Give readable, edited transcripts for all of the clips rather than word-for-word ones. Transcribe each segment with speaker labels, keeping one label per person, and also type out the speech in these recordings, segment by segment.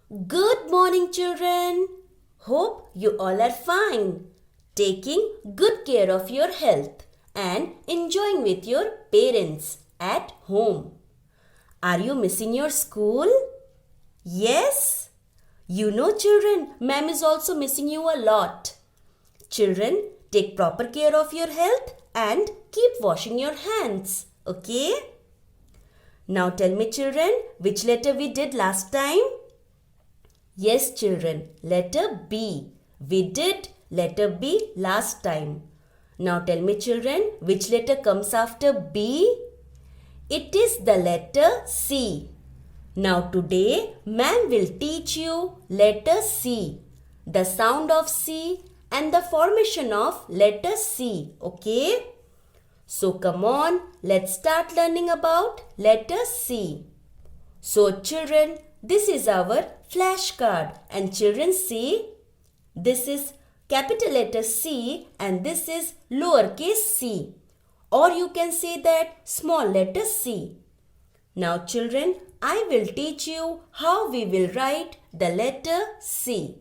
Speaker 1: Good morning, children. Hope you all are fine, taking good care of your health and enjoying with your parents at home. Are you missing your school? Yes? You know, children, ma'am is also missing you a lot. Children, take proper care of your health and keep washing your hands. Okay? Now tell me, children, which letter we did last time? Yes, children, letter B. We did letter B last time. Now tell me, children, which letter comes after B? It is the letter C. Now today, ma'am will teach you letter C, the sound of C and the formation of letter C. Okay? So come on, let's start learning about letter C. So children, this is our flashcard and children see, this is capital letter C and this is lowercase c, or you can say that small letter c. Now children, I will teach you how we will write the letter C.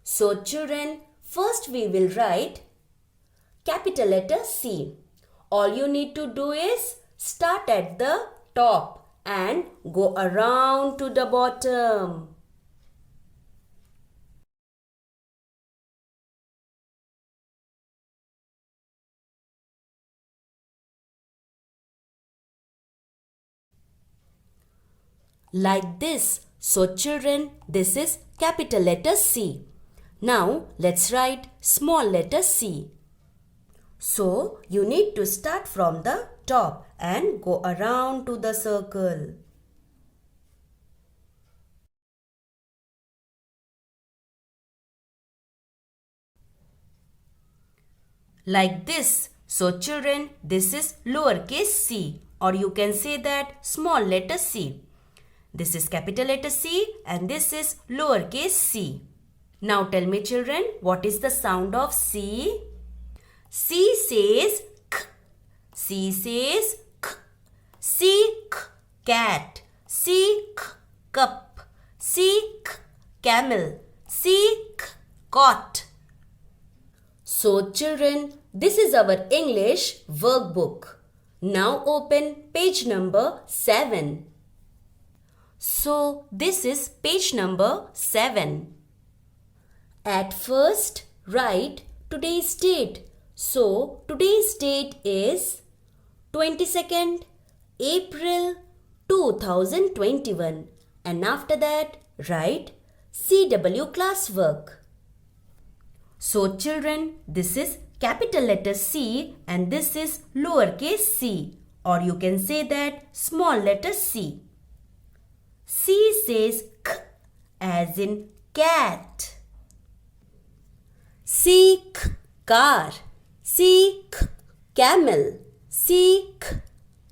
Speaker 1: So children, first we will write capital letter C. All you need to do is start at the top and go around to the bottom. Like this. So children, this is capital letter C. Now let's write small letter c. So you need to start from the top and go around to the circle. Like this. So children, this is lowercase c, or you can say that small letter c. This is capital letter C and this is lowercase c. Now tell me children, what is the sound of C? C says k. C says k. C k cat. C k cup. C k camel. C k cot. So children, this is our English workbook. Now open page number 7. So this is page number 7. At first, write today's date. So today's date is 22nd April 2021. And after that, write CW classwork. So children, this is capital letter C and this is lowercase c, or you can say that small letter c. C says k as in cat. C k car. C k camel. C k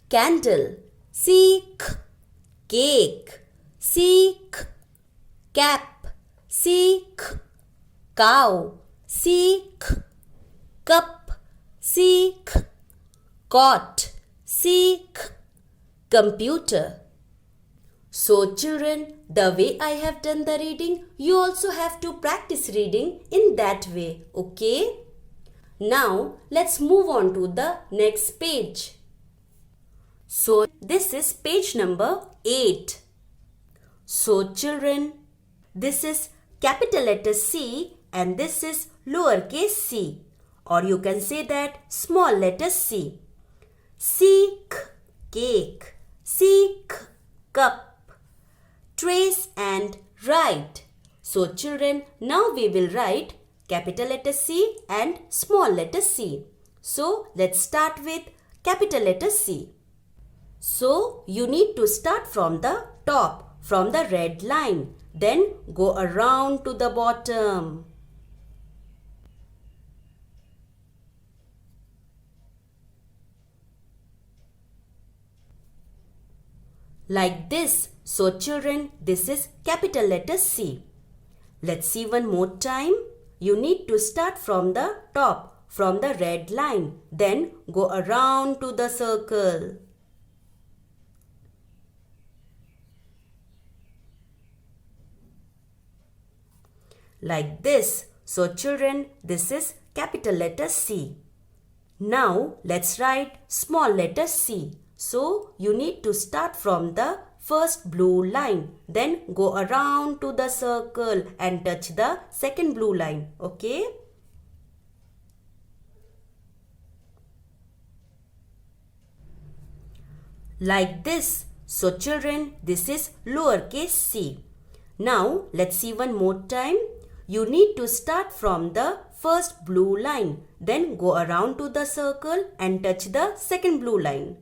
Speaker 1: candle. C k cake. C k cap. C k cow. C k cup. C k cot. C k computer. So children, the way I have done the reading, you also have to practice reading in that way, okay? Now, let's move on to the next page. So, this is page number 8. So children, this is capital letter C and this is lowercase c, or you can say that small letter c. Seek cake. Seek cup. Trace and write. So children, now we will write capital letter C and small letter c. So let's start with capital letter C. So you need to start from the top, from the red line. Then go around to the bottom. Like this. So children, this is capital letter C. Let's see one more time. You need to start from the top, from the red line. Then go around to the circle. like this. So children, this is capital letter C. Now let's write small letter c. So you need to start from the first blue line. Then go around to the circle and touch the second blue line. Okay? Like this. So children, this is lowercase c. Now let's see one more time. You need to start from the first blue line. Then go around to the circle and touch the second blue line.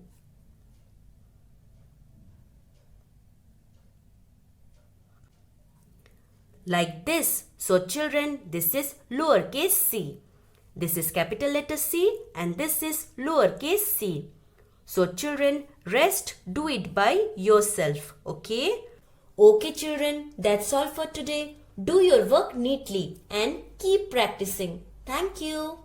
Speaker 1: Like this. So children, this is lowercase c. This is capital letter C and this is lowercase c. So children, rest do it by yourself. Okay? Okay children, that's all for today. Do your work neatly and keep practicing. Thank you.